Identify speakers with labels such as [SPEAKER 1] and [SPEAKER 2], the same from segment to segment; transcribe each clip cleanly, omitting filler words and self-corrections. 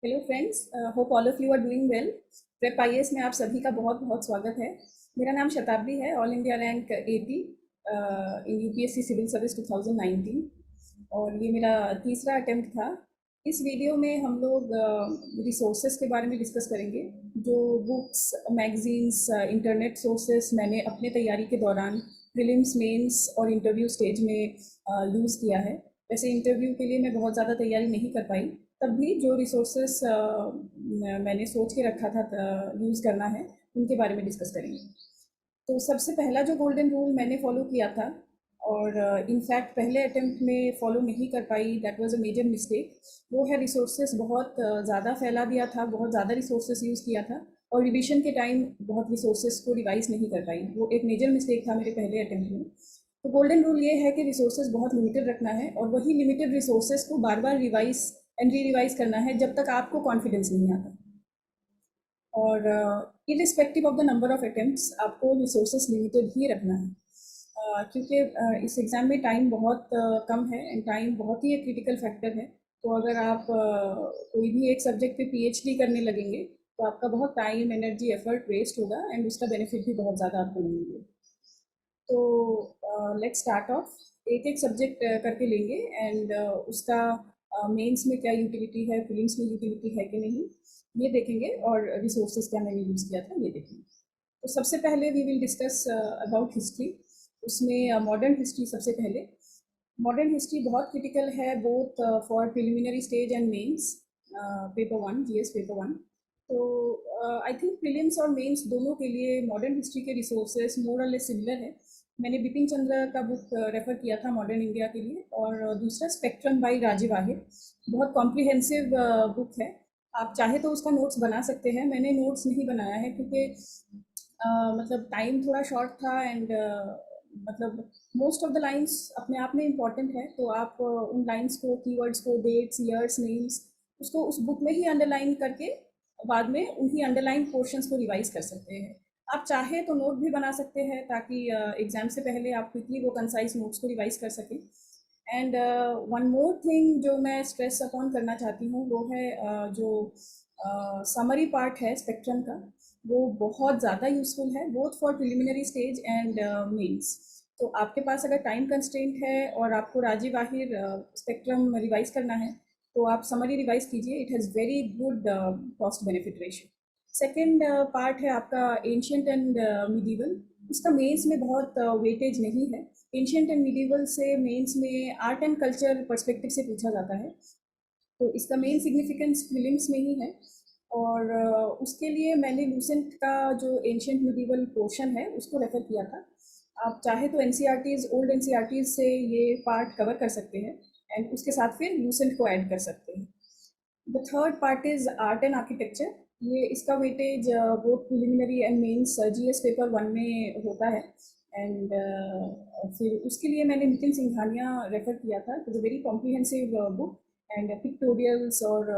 [SPEAKER 1] Hello friends, hope all of you are doing well. Prep IAS में आप सभी का बहुत बहुत स्वागत है। मेरा नाम शताब्दी है, all India rank 80 in UPSC civil service 2019 और ये मेरा तीसरा अटेम्प्ट था। इस वीडियो में हम लोग रिसोर्सेज के बारे में डिस्कस करेंगे, जो बुक्स, मैगजीन्स, इंटरनेट सोर्सेस मैंने अपने तैयारी के दौरान प्रीलिम्स, मेंस और इंटरव्यू स्टेज में यूज़ किया है। वैसे इंटरव्यू के लिए मैं बहुत ज़्यादा तैयारी नहीं कर पाई, तब भी जो रिसोर्सेस मैंने सोच के रखा था यूज़ करना है, उनके बारे में डिस्कस करेंगे। तो सबसे पहला जो गोल्डन रूल मैंने फॉलो किया था और इनफैक्ट पहले अटेम्प्ट में फॉलो नहीं कर पाई, that was a major mistake. वो है रिसोर्सेस बहुत ज़्यादा फैला दिया था, बहुत ज़्यादा रिसोर्सेस यूज़ किया था और रिविजन के टाइम बहुत रिसोर्सेस को रिवाइज नहीं कर पाई। वो एक मेजर मिस्टेक था मेरे पहले अटेम्प्ट में। तो गोल्डन रूल ये है कि रिसोर्सेज बहुत लिमिटेड रखना है और वही लिमिटेड रिसोर्सेज को बार बार रिवाइज एंड री रिवाइज करना है जब तक आपको कॉन्फिडेंस नहीं आता। और irrespective of the number of attempts आपको रिसोर्सेज लिमिटेड ही रखना है, क्योंकि इस एग्ज़ाम में टाइम बहुत कम है एंड टाइम बहुत ही एक क्रिटिकल फैक्टर है। तो अगर आप कोई भी एक सब्जेक्ट पे पीएचडी करने लगेंगे तो आपका बहुत टाइम, एनर्जी, एफर्ट वेस्ट होगा एंड उसका बेनिफिट भी बहुत ज़्यादा आपको नहीं मिलेगा। तो लेट्स स्टार्ट ऑफ, एक एक सब्जेक्ट करके लेंगे एंड उसका मेंस में क्या यूटिलिटी है, प्रीलिम्स में यूटिलिटी है कि नहीं, ये देखेंगे और रिसोर्सेज क्या मैंने यूज़ किया था ये देखेंगे। तो सबसे पहले we will discuss about history. उसमें मॉडर्न हिस्ट्री सबसे पहले। मॉडर्न हिस्ट्री बहुत क्रिटिकल है both for preliminary stage and mains, paper one, GS paper one. तो आई थिंक प्रीलिम्स और मेंस दोनों के लिए मॉडर्न हिस्ट्री के रिसोर्सेज मोर और लेस सिमिलर है। मैंने बिपिन चंद्र का बुक रेफ़र किया था मॉडर्न इंडिया के लिए, और दूसरा स्पेक्ट्रम बाय राजीव आहिर। बहुत कॉम्प्रिहेंसिव बुक है। आप चाहे तो उसका नोट्स बना सकते हैं, मैंने नोट्स नहीं बनाया है क्योंकि मतलब टाइम थोड़ा शॉर्ट था एंड मतलब मोस्ट ऑफ द लाइंस अपने आप में इम्पॉर्टेंट है, तो आप उन लाइंस को, कीवर्ड्स को, डेट्स, ईयर्स, नेम्स, उसको उस बुक में ही अंडरलाइन करके बाद में उन्हीं अंडरलाइन पोर्शंस को रिवाइज कर सकते हैं। आप चाहे तो नोट भी बना सकते हैं ताकि एग्ज़ाम से पहले आप क्विकली वो कंसाइज नोट्स को रिवाइज कर सकें। एंड वन मोर थिंग जो मैं स्ट्रेस अपॉन करना चाहती हूँ वो है जो समरी पार्ट है स्पेक्ट्रम का, वो बहुत ज़्यादा यूज़फुल है both for preliminary stage and mains. तो आपके पास अगर टाइम कंस्ट्रेंट है और आपको राजीव आहिर स्पेक्ट्रम रिवाइज करना है तो आप समरी रिवाइज कीजिए, it has very good cost benefit ratio. Second part है आपका एंशियंट एंड मिडीवल। उसका मेंस में बहुत वेटेज नहीं है। एंशियंट एंड मिडीवल से मेंस में आर्ट एंड कल्चर पर्सपेक्टिव से पूछा जाता है, तो इसका मेन सिग्निफिकेंस फिल्म्स में ही है। और उसके लिए मैंने लूसेंट का जो एंशियंट मिडीवल पोर्शन है उसको रेफ़र किया था। आप चाहे तो एनसीईआरटीज़, ओल्ड एनसीईआरटीज़ से ये पार्ट कवर कर सकते हैं एंड उसके साथ फिर लूसेंट को ऐड कर सकते हैं। The third part is art and architecture. ये इसका weightage both preliminary and mains GS paper one में होता है एंड फिर उसके लिए मैंने नितिन सिंघानिया रेफ़र किया था। It is a very comprehensive book and pictorials और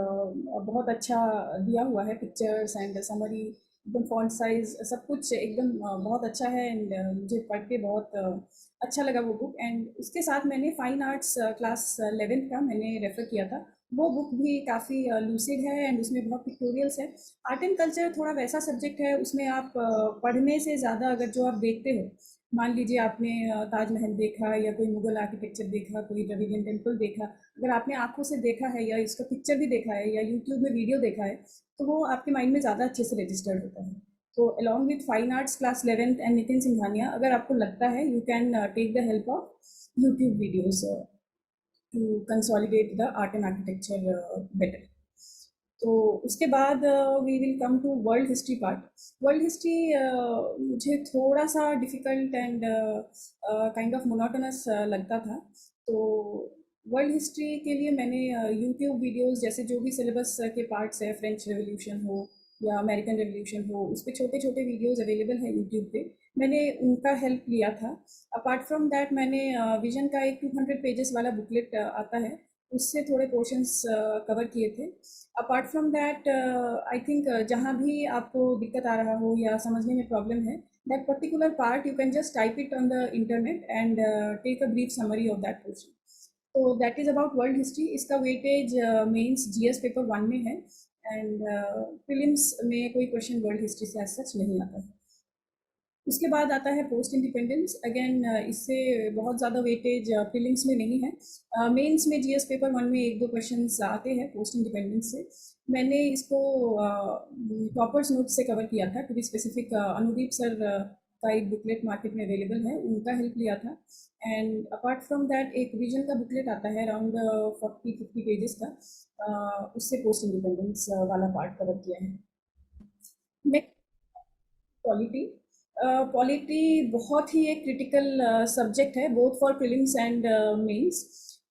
[SPEAKER 1] बहुत अच्छा दिया हुआ है, पिक्चर्स एंड समरी, एकदम फॉन्ट साइज सब कुछ एकदम बहुत अच्छा है एंड मुझे पढ़ के बहुत अच्छा लगा वो बुक। एंड उसके साथ मैंने फाइन आर्ट्स क्लास 11 का मैंने रेफ़र किया था। वो बुक भी काफ़ी लूसिड है एंड उसमें बहुत पिक्टोरियल्स है। आर्ट एंड कल्चर थोड़ा वैसा सब्जेक्ट है, उसमें आप पढ़ने से ज़्यादा अगर जो आप देखते हो, मान लीजिए आपने ताजमहल देखा या कोई मुगल आर्किटेक्चर देखा, कोई द्रविडियन टेम्पल देखा, अगर आपने आंखों से देखा है या इसका पिक्चर भी देखा है या यूट्यूब में वीडियो देखा है तो वो आपके माइंड में ज़्यादा अच्छे से रजिस्टर्ड होता है। तो along with fine arts class 11th and Nitin Singhania, अगर आपको लगता है you can take the help of YouTube videos to consolidate the art and architecture better. तो उसके बाद we will come to world history part. World history मुझे थोड़ा सा difficult and kind of monotonous लगता था। तो वर्ल्ड हिस्ट्री के लिए मैंने यूट्यूब वीडियोस, जैसे जो भी सिलेबस के पार्ट्स है, फ्रेंच रेवोल्यूशन हो या अमेरिकन रेवोल्यूशन हो, उस पर छोटे छोटे वीडियोस अवेलेबल हैं यूट्यूब पे, मैंने उनका हेल्प लिया था। अपार्ट फ्रॉम दैट मैंने विजन का एक 200 पेजेस वाला बुकलेट आता है, उससे थोड़े पोर्शंस कवर किए थे। Apart from that I think जहाँ भी आपको दिक्कत आ रहा हो या समझने में प्रॉब्लम है, that particular part you can just type it on the internet and take a brief summary of that portion. तो that is about world history. इसका weightage mains GS paper one में है एंड प्रीलिम्स में कोई question world history से as such नहीं आता है। उसके बाद आता है पोस्ट इंडिपेंडेंस। अगेन इससे बहुत ज़्यादा वेटेज प्रीलिम्स में नहीं है। मेंस में जीएस पेपर 1 में एक दो क्वेश्चंस आते हैं पोस्ट इंडिपेंडेंस से। मैंने इसको टॉपर्स नोट से कवर किया था, to be specific Anudeep sir का एक बुकलेट मार्केट में अवेलेबल है, उनका हेल्प लिया था। एंड अपार्ट फ्रॉम दैट एक विजन का बुकलेट आता है अराउंड 40-50 पेजेस का, उससे पोस्ट इंडिपेंडेंस वाला पार्ट कवर किया है। Next polity. पॉलिटी बहुत ही एक क्रिटिकल सब्जेक्ट है both for prelims and mains.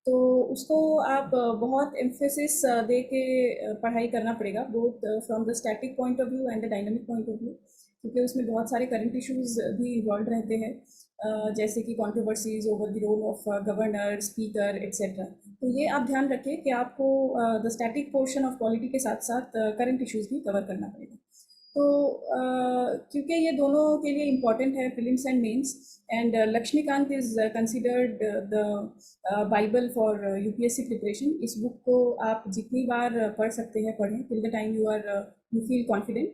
[SPEAKER 1] तो उसको आप बहुत एम्फेसिस दे के पढ़ाई करना पड़ेगा, both from the static point of view and the dynamic point of view, क्योंकि उसमें बहुत सारे करंट इश्यूज भी इन्वॉल्व रहते हैं, जैसे कि controversies over the role of governor, speaker etcetera. तो ये आप ध्यान रखें कि आपको the static portion of polity के साथ साथ करंट इश्यूज भी कवर करना पड़ेगा। तो क्योंकि ये दोनों के लिए इम्पॉर्टेंट है prelims and mains, and Lakshmikanth is considered the bible for UPSC preparation. इस बुक को आप जितनी बार पढ़ सकते हैं पढ़ें, till the time you feel confident.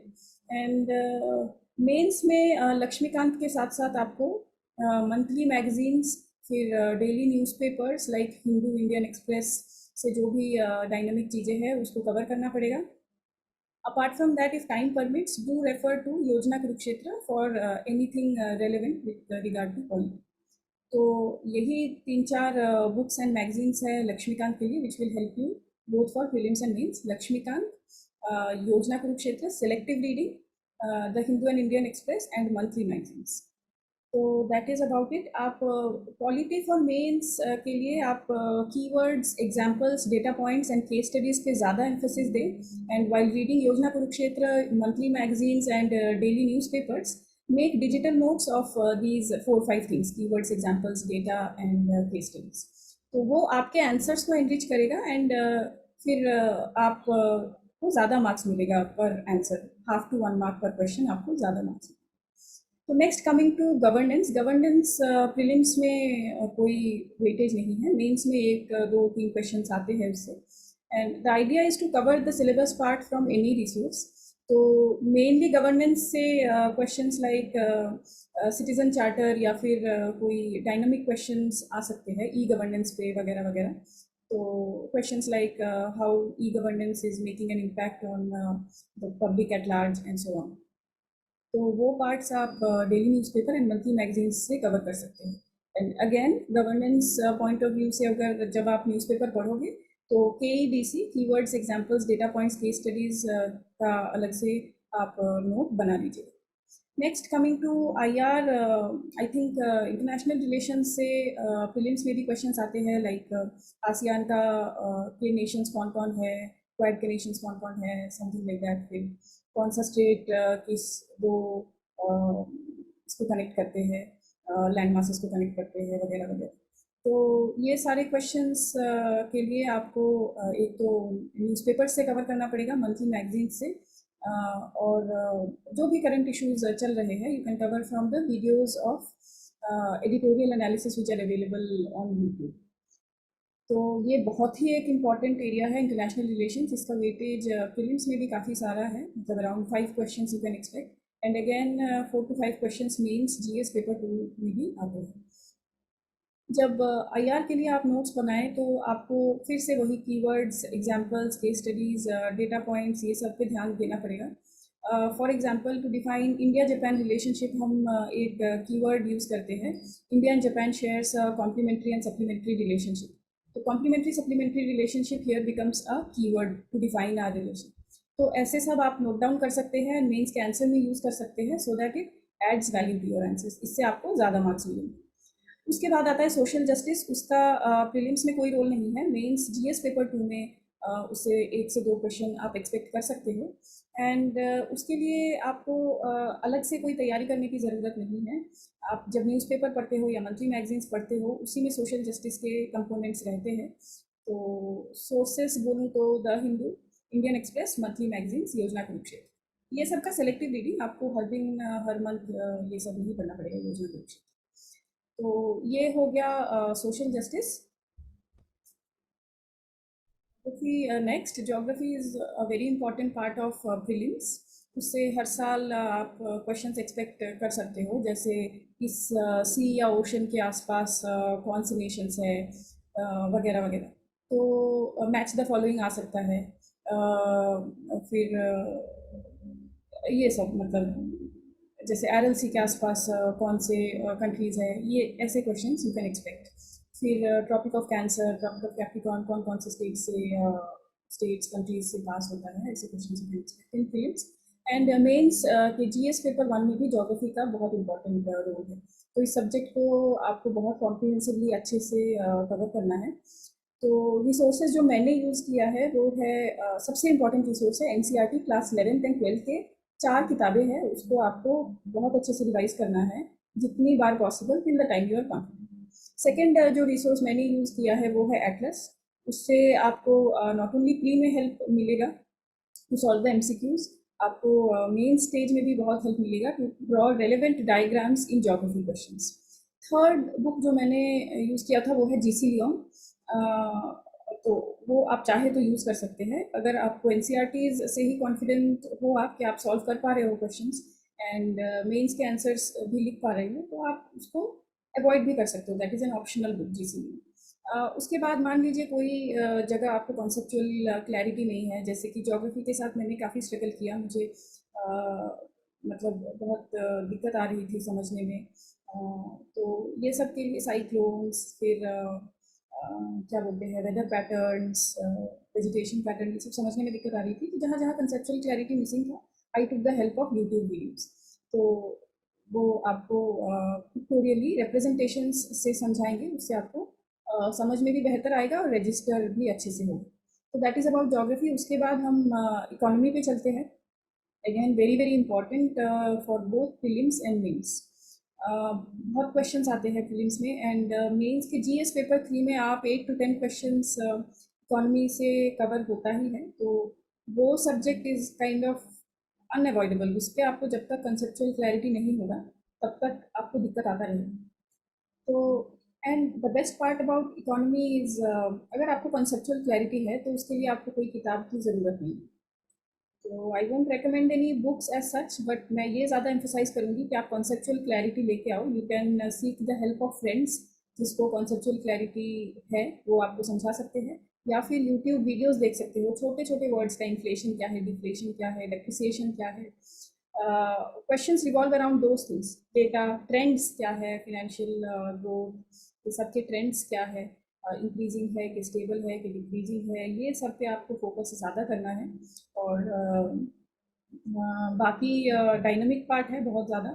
[SPEAKER 1] And mains में लक्ष्मीकांत के साथ साथ आपको मंथली मैगजीन्स, फिर daily newspapers like Hindu, Indian Express से जो भी डायनामिक चीज़ें हैं उसको कवर करना पड़ेगा। Apart from that, if time permits, do refer to Yojana Kurukshetra for anything relevant with regard to politics. तो यही 3-4 बुक्स एंड मैगजीन्स है लक्ष्मीकांत के लिए, which will help you both for prelims and mains. Laxmikanth, Yojana Kurukshetra, selective reading, the Hindu and Indian Express and monthly magazines. तो that is about it. आप polity for mains के लिए आप keywords, examples, data points and case studies पे ज़्यादा emphasis दें। And while reading Yojana Kurukshetra, monthly magazines and daily newspapers, make digital notes of these 4-5 things: keywords, examples, data and case studies. तो वो आपके answers को एनरिच करेगा, एंड फिर आप को ज़्यादा मार्क्स मिलेगा पर आंसर, 1/2 to 1 मार्क पर क्वेश्चन आपको ज़्यादा मार्क्स। तो next coming to governance. Governance prelims में कोई वेटेज नहीं है, मेंस में 1-2-3 क्वेश्चंस आते हैं उससे। And the idea is to cover the syllabus part from any resource. तो मेनली गवर्नेंस से क्वेश्चंस लाइक सिटीजन चार्टर या फिर कोई डायनामिक क्वेश्चंस आ सकते हैं ई गवर्नेंस पे वगैरह वगैरह। तो questions like how e governance is making an impact on the public at large and so on. तो वो पार्ट्स आप daily newspaper and monthly magazines से कवर कर सकते हैं। And again governance point of view से अगर जब आप न्यूज़पेपर पढ़ोगे तो KEDC, keywords, examples, data points, case studies का अलग से आप नोट बना लीजिए। Next coming to IR, I think international relations से प्रीलिम्स में भी क्वेश्चंस आते हैं, लाइक आसियान का के नेशंस कौन कौन है, क्वाड के नेशंस कौन कौन है, समथिंग लाइक दैट। फिर कौन सा स्टेट किस दो इसको कनेक्ट करते हैं, लैंड मासेस को कनेक्ट करते हैं वगैरह वगैरह। तो ये सारे क्वेश्चंस के लिए आपको एक तो न्यूज़पेपर से कवर करना पड़ेगा, मंथली मैगजीन से, और जो भी करंट इश्यूज चल रहे हैं you can cover from the videos of editorial analysis which are available on YouTube. तो ये बहुत ही एक इम्पॉर्टेंट एरिया है इंटरनेशनल रिलेशंस। इसका वेटेज प्रीलिम्स में भी काफ़ी सारा है, मतलब around 5 questions you can expect, and again 4 to 5 questions mains GS paper 2 में भी आते हैं। जब IR के लिए आप नोट्स बनाएं तो आपको फिर से वही keywords, examples, case studies, data points, ये सब पे ध्यान देना पड़ेगा। For example, to define India Japan relationship हम एक कीवर्ड यूज़ करते हैं, India and Japan shares complementary and supplementary relationship. तो complementary supplementary relationship here becomes a keyword to define our relation. तो ऐसे सब आप नोट डाउन कर सकते हैं, मेंस के आंसर में यूज़ कर सकते हैं, so that it adds value to your answers. इससे आपको ज़्यादा मार्क्स मिलेंगे। उसके बाद आता है सोशल जस्टिस। उसका प्रीलिम्स में कोई रोल नहीं है, मेंस GS पेपर 2 में उससे 1 से 2 क्वेश्चन आप एक्सपेक्ट कर सकते हो। एंड उसके लिए आपको अलग से कोई तैयारी करने की ज़रूरत नहीं है। आप जब न्यूज़पेपर पढ़ते हो या मंथली मैगजीन्स पढ़ते हो, उसी में सोशल जस्टिस के कंपोनेंट्स रहते हैं। तो सोर्सेस बोलूँ तो the Hindu, Indian Express, monthly magazines, योजना कुरुक्षेत्र, ये सब का सेलेक्टिव रीडिंग आपको हर दिन हर मंथ ये सब नहीं पढ़ना पड़ेगा, योजना कुरुक्षेत्र। तो ये हो गया सोशल जस्टिस। क्योंकि next geography is a very important part of prelims. उससे हर साल आप क्वेश्चंस एक्सपेक्ट कर सकते हो, जैसे इस सी या ओशन के आसपास कौन सी नेशंस है, वगैरह वगैरह। तो मैच द फॉलोइंग आ सकता है। फिर ये सब मतलब जैसे आरएलसी के आसपास कौन से कंट्रीज़ है, ये ऐसे क्वेश्चंस यू कैन एक्सपेक्ट। फिर tropic of cancer, tropic of capricorn कौन कौन से स्टेट्स कंट्रीज से पास होता है, ऐसे question you can expect in films. And mains के जीएस पेपर 1 में भी ज्योग्राफी का बहुत इंपॉर्टेंट रोल है। तो इस सब्जेक्ट को आपको बहुत कॉम्प्रिहेंसिवली अच्छे से कवर करना है। तो रिसोर्सेज जो मैंने यूज़ किया है वो है सबसे इम्पॉर्टेंट रिसोर्स है NCERT class 11th and 12th के 4 किताबें हैं, उसको आपको बहुत अच्छे से रिवाइज करना है जितनी बार possible till the time you are confident. Second जो रिसोर्स मैंने यूज़ किया है वो है एटलस। उससे आपको नॉट ओनली प्री में हेल्प मिलेगा टू सॉल्व द एमसीक्यूज, आपको मेन स्टेज में भी बहुत हेल्प मिलेगा to draw relevant diagrams in geography questions. Third book जो मैंने यूज़ किया था वो है जीसी लियोन। तो वो आप चाहे तो यूज़ कर सकते हैं अगर आपको एनसीईआरटीज से ही कॉन्फिडेंट हो आप कि आप सॉल्व कर पा रहे हो क्वेश्चंस एंड मेंस के आंसर्स भी लिख पा रहे हो, तो आप उसको अवॉइड भी कर सकते हो। That is an optional book GC Leong. उसके बाद मान लीजिए कोई जगह आपको कॉन्सेप्चुअल क्लैरिटी नहीं है, जैसे कि ज्योग्राफी के साथ मैंने काफ़ी स्ट्रगल किया, मुझे मतलब बहुत दिक्कत आ रही थी समझने में। तो ये सब के लिए साइक्लोन्स, फिर क्या बोलते हैं वेदर पैटर्न्स, वेजिटेशन पैटर्न, ये सब समझने में दिक्कत आ रही थी। तो जहाँ जहाँ कंसेप्चुअल क्लैरिटी मिसिंग था, I took the help of YouTube videos. तो वो आपको पिक्टोरियली रिप्रेजेंटेशंस से समझाएंगे, उससे आपको समझ में भी बेहतर आएगा और रजिस्टर भी अच्छे से होगा। तो दैट इज़ अबाउट ज्योग्राफी। उसके बाद हम इकोनॉमी पे चलते हैं। Again very very important for both prelims and mains. बहुत क्वेश्चंस आते हैं प्रीलिम्स में एंड मेंस के जीएस पेपर 3 में आप 8 to 10 क्वेश्चंस इकोनॉमी से कवर होता ही है। तो वो subject is kind of unavoidable, उस पर आपको जब तक कंसेप्चुअल क्लैरिटी नहीं होगा तब तक आपको दिक्कत आता रहेगा। तो and the best part about economy is अगर आपको कंसेप्चुअल क्लैरिटी है तो उसके लिए आपको कोई किताब की ज़रूरत नहीं। तो I won't recommend any books as such, but मैं ये ज़्यादा एम्फोसाइज करूँगी कि आप कॉन्सेप्चुअल क्लैरिटी लेके आओ। You can seek the help of friends जिसको कॉन्सेप्चुअल क्लैरिटी है, वो आपको समझा सकते हैं, या फिर यूट्यूब वीडियोस देख सकते हो। छोटे छोटे वर्ड्स का इन्फ्लेशन क्या है, डिफ्लेशन क्या है, डेप्रिसिएशन क्या है, questions revolve around those things. Data trends क्या है, फिनेंशियल ग्रोथ, ये सब के ट्रेंड्स क्या है, इंक्रीजिंग है कि स्टेबल है कि डिक्रीजिंग है, ये सब पे आपको फोकस ज़्यादा करना है। और बाकी डायनामिक पार्ट है बहुत ज़्यादा,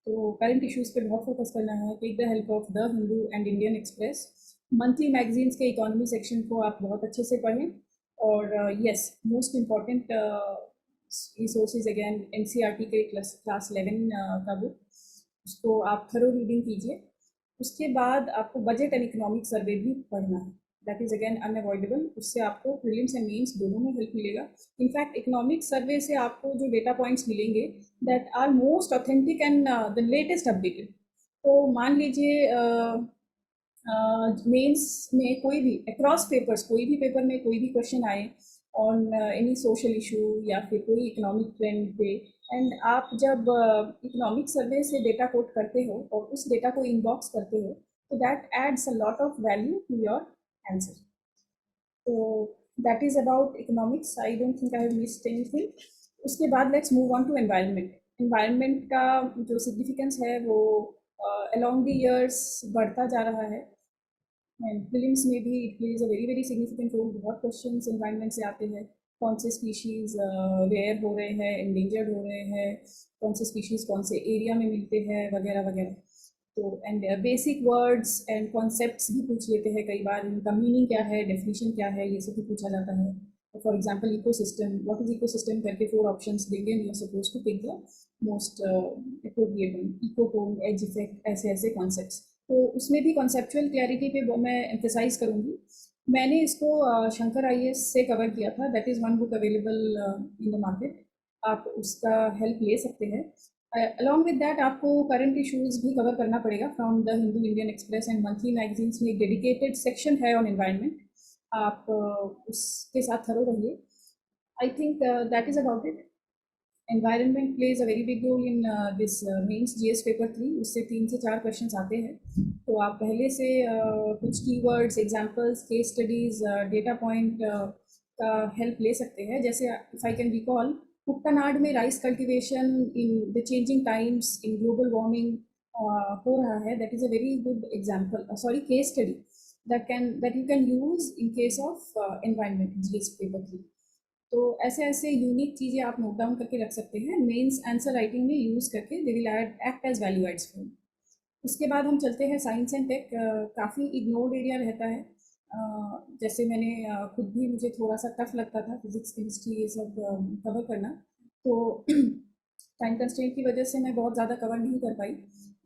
[SPEAKER 1] तो करंट इश्यूज़ पे बहुत फोकस करना है। Take the help of the Hindu and Indian Express, monthly magazines के इकोनॉमी सेक्शन को आप बहुत अच्छे से पढ़ें। और yes, most important resources again NCERT के क्लास 11 का बुक, उसको आप थरो रीडिंग कीजिए। उसके बाद आपको बजट एंड इकोनॉमिक सर्वे भी पढ़ना है, दैट इज़ अगेन अनअवॉइडेबल। उससे आपको प्रीलिम्स एंड मेंस दोनों में हेल्प मिलेगा। इनफैक्ट इकोनॉमिक सर्वे से आपको जो डेटा पॉइंट्स मिलेंगे that are most authentic and the latest updated. तो मान लीजिए मेंस में कोई भी अक्रॉस पेपर्स, कोई भी पेपर में कोई भी क्वेश्चन आए ऑन एनी सोशल इशू या फिर कोई इकोनॉमिक ट्रेंड पे, एंड आप जब इकोनॉमिक सर्वे से डेटा कोट करते हो और उस डेटा को इनबॉक्स करते हो, तो that adds a lot of value to your answer. तो that is about economics. I don't think I have missed anything. उसके बाद let's move on to environment. Environment का जो सिग्निफिकेंस है वो अलोंग द ईयर्स बढ़ता जा रहा है, एंड फिल्म्स में भी it plays a very very significant role. बहुत क्वेश्चंस एनवायरनमेंट से आते हैं, कौन से स्पीशीज़ रेयर हो रहे हैं, एंडेंजर्ड हो रहे हैं, कौन से स्पीशीज़ कौन से एरिया में मिलते हैं, वगैरह वगैरह। तो and basic words and concepts भी पूछ लेते हैं कई बार, इनका मीनिंग क्या है, डेफिनेशन क्या है, ये सब भी पूछा जाता है। For example ecosystem, what is ecosystem करके 4 ऑप्शंस देंगे and you are suppose to pick the most appropriate one. Ecotone, edge effect, ऐसे ऐसे कॉन्सेप्ट्स। तो उसमें भी कॉन्सेप्चुअल क्लैरिटी पे मैं एम्फेसाइज करूँगी। मैंने इसको शंकर आईएएस से कवर किया था, that is one book available in the market, आप उसका हेल्प ले सकते हैं। अलॉन्ग विद दैट आपको करंट इश्यूज़ भी कवर करना पड़ेगा from the Hindu Indian Express and monthly magazines में एक डेडिकेटेड सेक्शन है ऑन एनवायरनमेंट। आप उसके साथ थरो रहिए। I think that is about it. Environment plays a very big role in this mains GS paper 3। उससे 3 से 4 क्वेश्चंस आते हैं, तो आप पहले से कुछ keywords, examples, case studies, data point का हेल्प ले सकते हैं। जैसे if I can recall, Kuttanad में rice cultivation in the changing times in global warming हो रहा है। That is a very good example, sorry, case study that you can use in case of environment GS paper 3। तो ऐसे ऐसे unique चीज़ें आप note down करके रख सकते हैं मेंस आंसर राइटिंग में यूज़ करके। They will act as value adds for. उसके बाद हम चलते हैं साइंस एंड टेक। काफ़ी इग्नोर्ड एरिया रहता है। जैसे मैंने खुद भी, मुझे थोड़ा सा टफ लगता था फिजिक्स केमिस्ट्री ये सब कवर करना, तो टाइम कंस्ट्रेंट की वजह से मैं बहुत ज़्यादा कवर नहीं कर पाई।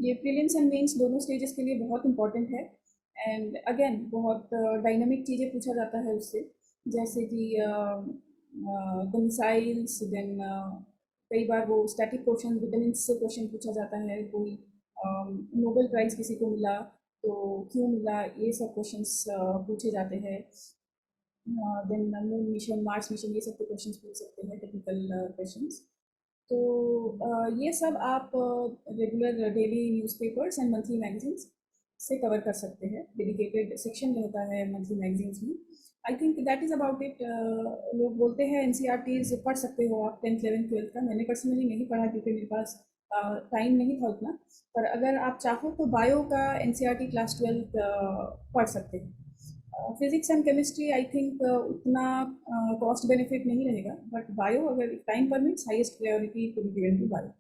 [SPEAKER 1] ये प्रीलिम्स एंड मेंस दोनों स्टेजेस के लिए बहुत इंपॉर्टेंट है। एंड अगेन बहुत डायनामिक चीज़ें पूछा जाता है उससे, जैसे कि मिसाइल्स, देन कई बार वो स्टैटिक क्वेश्चन, विटामिन्स से क्वेश्चन पूछा जाता है। कोई नोबेल प्राइज़ किसी को मिला तो क्यों मिला, ये सब क्वेश्चंस पूछे जाते हैं। Then moon mission, Mars mission, ये सब के क्वेश्चंस पूछ सकते हैं, टेक्निकल क्वेश्चंस। तो ये सब आप regular daily newspapers and monthly magazines से कवर कर सकते हैं। डेडिकेटेड सेक्शन रहता है मंथली मैगजीन्स में। आई think that is about it. लोग बोलते हैं एनसीईआरटीज़ पढ़ सकते हो आप 10th 11th 12th का। मैंने पर्सनली नहीं पढ़ा क्योंकि मेरे पास टाइम नहीं था उतना। पर अगर आप चाहो तो बायो का एनसीईआरटी क्लास 12th पढ़ सकते हैं। Physics and chemistry I think उतना कॉस्ट बेनिफिट नहीं रहेगा, बट बायो अगर time permits, highest priority to be given to bio.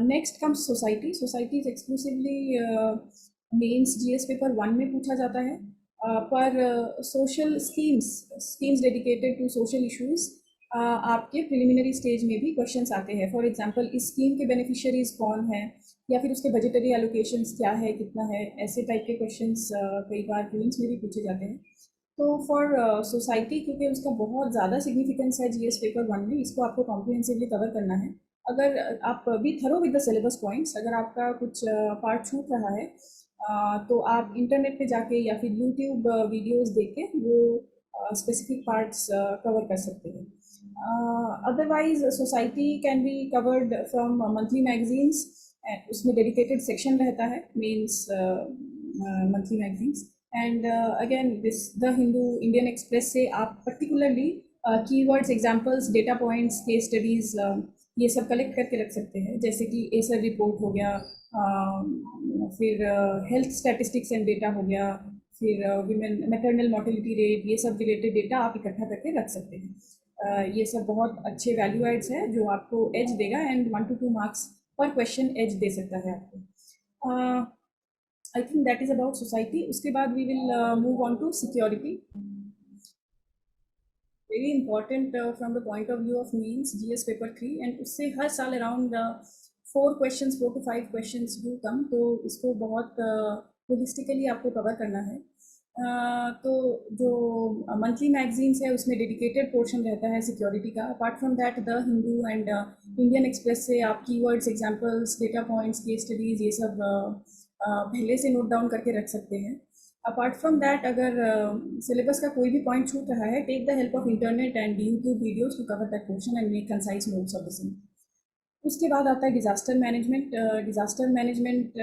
[SPEAKER 1] Next comes society. Society is exclusively mains GS paper 1 में पूछा जाता है। पर social schemes dedicated to social issues आपके प्रिलिमिनरी स्टेज में भी क्वेश्चंस आते हैं। फॉर एग्जांपल, इस स्कीम के बेनिफिशियरीज कौन है, या फिर उसके बजटरी एलोकेशंस क्या है, कितना है, ऐसे टाइप के क्वेश्चंस कई बार प्रीलिम्स में भी पूछे जाते हैं। तो फॉर सोसाइटी, क्योंकि उसका बहुत ज़्यादा सिग्निफिकेंस है जीएस पेपर 1 में, इसको आपको कॉम्प्रिहेंसिवली कवर करना है। अगर आप B thorough with the syllabus points, अगर आपका कुछ पार्ट छूट रहा है तो आप इंटरनेट पे जाके या फिर यूट्यूब वीडियोस देख के वो स्पेसिफिक पार्ट्स कवर कर सकते हैं। Otherwise society can be covered from monthly magazines, उसमें डेडिकेटेड सेक्शन रहता है mains monthly magazines. And again this the Hindu, Indian Express से आप particularly keywords, examples, data points, case studies ये सब कलेक्ट करके रख सकते हैं। जैसे कि एसर रिपोर्ट हो गया, फिर हेल्थ स्टैटिस्टिक्स एंड डेटा हो गया, फिर विमेन मैटरनल मोर्टेलिटी रेट, ये सब रिलेटेड डेटा आप इकट्ठा करके रख सकते हैं। ये सब बहुत अच्छे वैल्यू एड्स हैं जो आपको एज देगा, एंड 1 to 2 मार्क्स पर क्वेश्चन एज दे सकता है आपको। I think that is about society. उसके बाद we will move on to security. Very important from the point of view of mains GS paper 3, and उससे हर साल around 4 to 5 questions do come. तो इसको बहुत होलिस्टिकली आपको कवर करना है। तो जो मंथली मैगजीन्स है उसमें डेडिकेटेड पोर्शन रहता है सिक्योरिटी का। Apart from that, the Hindu and Indian Express से आप keywords, examples, data points, case studies ये सब पहले से नोट डाउन करके रख सकते हैं। अपार्ट फ्रॉम दैट, अगर सिलेबस का कोई भी पॉइंट छूट रहा है, take the help of internet and YouTube videos to cover that portion and make concise notes of the same. उसके बाद आता है डिज़ास्टर मैनेजमेंट। डिज़ास्टर मैनेजमेंट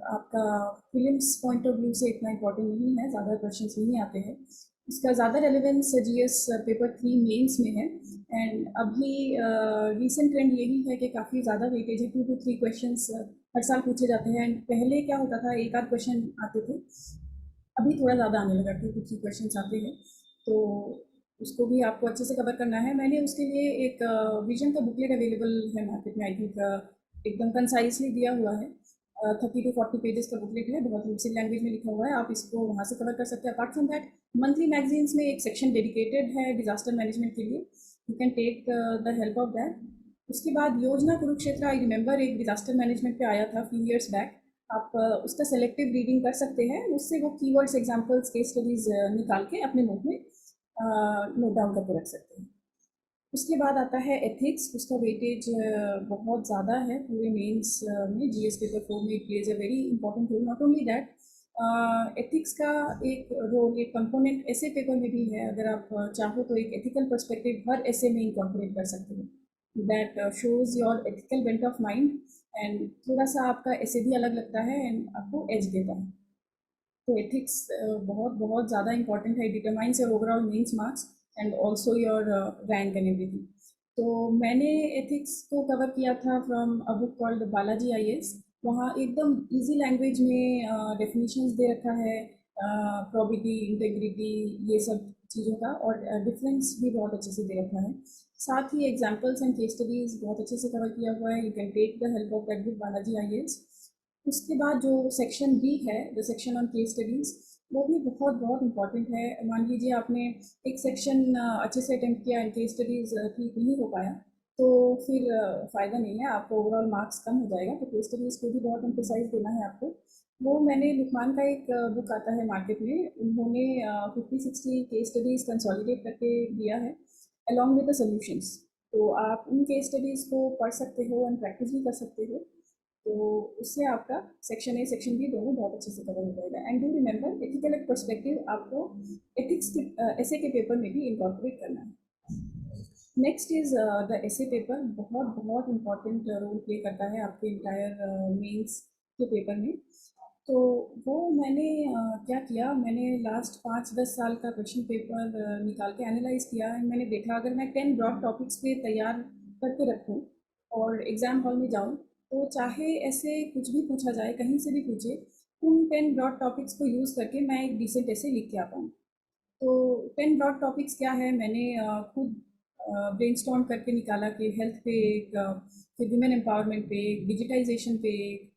[SPEAKER 1] आपका फिल्म्स पॉइंट ऑफ व्यू से इतना इंपॉर्टेंट नहीं है, ज़्यादा क्वेश्चंस नहीं आते हैं। इसका ज़्यादा रेलेवेंस जीएस पेपर 3 मेंस में है। एंड अभी रीसेंट ट्रेंड यही है कि काफ़ी ज़्यादा वेटेज है, 2 to 3 क्वेश्चंस हर साल पूछे जाते हैं। एंड पहले क्या होता था, एक आध क्वेश्चन आते थे, अभी थोड़ा ज़्यादा आने लगा, 2 to 3 क्वेश्चंस आते हैं। तो उसको भी आपको अच्छे से कवर करना है। मैंने उसके लिए एक विजन का बुकलेट अवेलेबल है मार्केट में, आई थिंक एकदम कंसाइजली दिया हुआ है। 30 to 40 पेजेस का बुकलेट है, बहुत यूसिल लैंग्वेज में लिखा हुआ है, आप इसको वहाँ से कवर कर सकते हैं। Apart from that, monthly magazines में एक सेक्शन डेडिकेटेड है डिजास्टर मैनेजमेंट के लिए, you can take the help of that. उसके बाद योजना कुरुक्षेत्र, आई रिमेंबर एक डिजास्टर मैनेजमेंट पे आया था फ्यू ईयर्स बैक। आप उसका सेलेक्टिव रीडिंग कर सकते हैं, उससे वो कीवर्ड्स, एग्जांपल्स, केस स्टडीज़ निकाल के अपने नोट में नोट डाउन करके रख सकते हैं। उसके बाद आता है एथिक्स। उसका वेटेज बहुत ज़्यादा है पूरे मेंस में। जीएस पेपर 4 में it plays a very important role. Not only that, ethics का एक रोल, एक कंपोनेंट ऐसे पेपर में भी है। अगर आप चाहो तो एक एथिकल पर्सपेक्टिव हर ऐसे में इंकॉर्पोरेट कर सकते हो, that shows your ethical bent of mind, and थोड़ा सा आपका ऐसे भी अलग लगता है एंड आपको एज देता है। तो एथिक्स बहुत बहुत ज़्यादा इंपॉर्टेंट है, determines your overall mains marks and also your rank and everything. तो मैंने एथिक्स को कवर किया था from a book called Balaji IAS. वहाँ एकदम इजी लैंग्वेज में डेफिनेशंस दे रखा है, प्रोबिटी, इंटेग्रिटी, ये सब चीज़ों का, और डिफरेंस भी बहुत अच्छे से दे रखा है। साथ ही एग्जाम्पल्स एंड केस स्टडीज़ बहुत अच्छे से कवर किया हुआ है। You can take the help of that book Balaji IAS. उसके बाद जो सेक्शन बी है, the section on case studies, वो भी बहुत बहुत इंपॉर्टेंट है। मान लीजिए आपने एक सेक्शन अच्छे से अटेम्प्ट किया एंड केस स्टडीज़ ठीक नहीं हो पाया, तो फिर फ़ायदा नहीं है, आपको ओवरऑल मार्क्स कम हो जाएगा। तो केस स्टडीज़ को भी बहुत एम्फोसाइज देना है आपको। वो मैंने लुकमान का एक बुक आता है मार्केट में, उन्होंने 50-60 केस स्टडीज़ कंसोलिडेट करके दिया है अलॉन्ग विद द सोल्यूशंस। तो आप उन केस स्टडीज़ को पढ़ सकते हो एंड प्रैक्टिस भी कर सकते हो। तो उससे आपका सेक्शन ए सेक्शन बी दोनों बहुत अच्छे से कवर हो जाएगा। एंड डू रिमेंबर, एथिकल एक पर्सपेक्टिव आपको एथिक्स के ऐसे के पेपर में भी इंकॉर्पोरेट करना है। नेक्स्ट इज़ द ऐसे पेपर, बहुत बहुत इंपॉर्टेंट रोल प्ले करता है आपके इंटायर मेंस के पेपर में। तो वो मैंने क्या किया, मैंने लास्ट 5-10 साल का क्वेश्चन पेपर निकाल के एनालाइज किया एंड मैंने देखा, अगर मैं 10 ब्रॉड टॉपिक्स पे तैयार करके रखूँ और एग्ज़ाम हॉल में जाऊँ, तो चाहे ऐसे कुछ भी पूछा जाए, कहीं से भी पूछे, उन 10 ब्रॉड टॉपिक्स को यूज़ करके मैं एक डिसेंट ऐसे लिख के आ पाऊँ। तो 10 ब्रॉड टॉपिक्स क्या है, मैंने खुद ब्रेनस्टॉर्म करके निकाला कि हेल्थ पे एक, फिर वुमेन एम्पावरमेंट पे एक, डिजिटाइजेशन पे एक,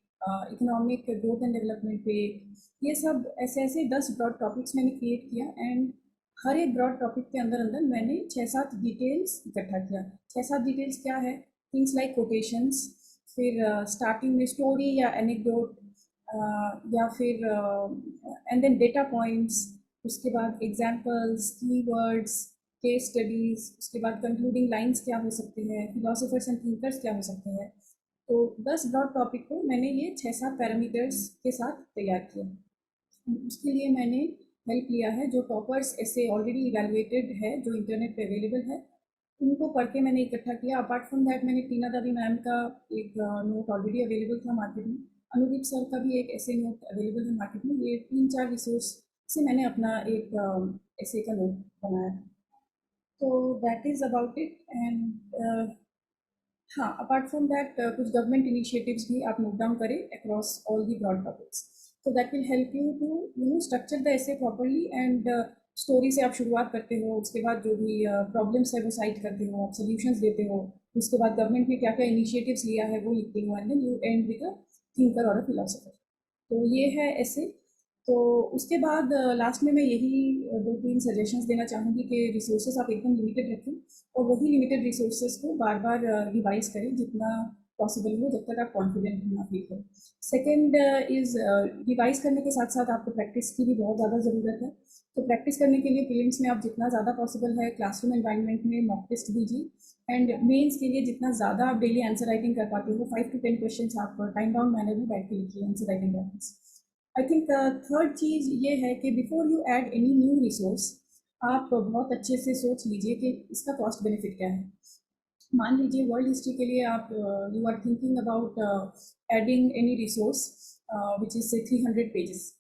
[SPEAKER 1] इकोनॉमिक ग्रोथ एंड डेवलपमेंट पे एक, ये सब ऐसे ऐसे 10 ब्रॉड टॉपिक्स मैंने क्रिएट किया। एंड हर एक ब्रॉड टॉपिक के अंदर अंदर मैंने 6-7 डिटेल्स इकट्ठा किया। 6-7 डिटेल्स क्या है, थिंग्स लाइक कोटेशंस, फिर स्टार्टिंग में स्टोरी या एनेक्डोट, या फिर एंड देन डेटा पॉइंट्स, उसके बाद एग्जाम्पल्स, कीवर्ड्स, केस स्टडीज़, उसके बाद कंक्लूडिंग लाइंस क्या हो सकते हैं, फिलोसोफर्स एंड थिंकर्स क्या हो सकते हैं। तो 10 ब्रॉड टॉपिक को मैंने ये 6-7 पैरामीटर्स के साथ तैयार किया। उसके लिए मैंने हेल्प लिया है जो टॉपर्स ऐसे ऑलरेडी इवेलुएटेड है, जो इंटरनेट पे अवेलेबल है, उनको पढ़ के मैंने इकट्ठा किया। अपार्ट फ्रॉम दैट, मैंने टीना दादी मैम का एक नोट ऑलरेडी अवेलेबल था मार्केट में, अनुदीप सर का भी एक ऐसे नोट अवेलेबल है मार्केट में। ये 3-4 रिसोर्स से मैंने अपना एक ऐसे का नोट बनाया। तो that is about it. And हाँ, अपार्ट फ्रॉम दैट कुछ गवर्नमेंट इनिशिएटिव्स भी आप नोट डाउन करें across all the broad topics, तो that will help you to structure the ऐसे प्रॉपरली। एंड स्टोरी से आप शुरुआत करते हो, उसके बाद जो भी प्रॉब्लम्स है वो साइट करते हो, आप सोल्यूशंस देते हो, उसके बाद गवर्नमेंट ने क्या क्या इनिशिएटिव्स लिया है वो लिखते हो, and then you end with a thinker और अ फिलोसफर। तो ये है ऐसे। तो उसके बाद लास्ट में मैं यही 2-3 सजेशंस देना चाहूँगी कि रिसोर्सेज आप एकदम लिमिटेड रखें, और वही लिमिटेड रिसोर्सेज को बार बार रिवाइज करें जितना पॉसिबल हो, जब तक आप कॉन्फिडेंट होना फील करें। सेकेंड इज़, रिवाइज करने के साथ साथ आपको प्रैक्टिस की भी बहुत ज़्यादा ज़रूरत है। तो प्रैक्टिस करने के लिए प्रीलिम्स में आप जितना ज़्यादा पॉसिबल है क्लासरूम एनवायरनमेंट में मॉक टेस्ट दीजिए, एंड मेंस के लिए जितना ज़्यादा आप डेली आंसर राइटिंग कर पाते हो, 5 to 10 क्वेश्चन आप टाइम बाउंड मैनर में बैठ के लिखिए answer writing practice. I think third चीज़ ये है कि before you add any new resource, आप बहुत अच्छे से सोच लीजिए कि इसका कॉस्ट बेनिफिट क्या है। मान लीजिए वर्ल्ड हिस्ट्री के लिए आप you are thinking about adding any resource which is say 300 pages.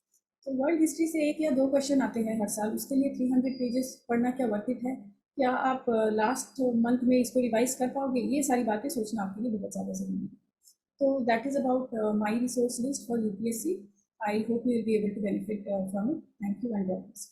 [SPEAKER 1] तो वर्ल्ड हिस्ट्री से 1 या 2 क्वेश्चन आते हैं हर साल, उसके लिए 300 पेजेस पढ़ना क्या वर्थ इट है? क्या आप लास्ट मंथ में इसको रिवाइज कर पाओगे? ये सारी बातें सोचना आपके लिए बहुत ज़्यादा ज़रूरी है। So that is about my resource list for UPSC. I hope you will be able to benefit from it. Thank you and God bless.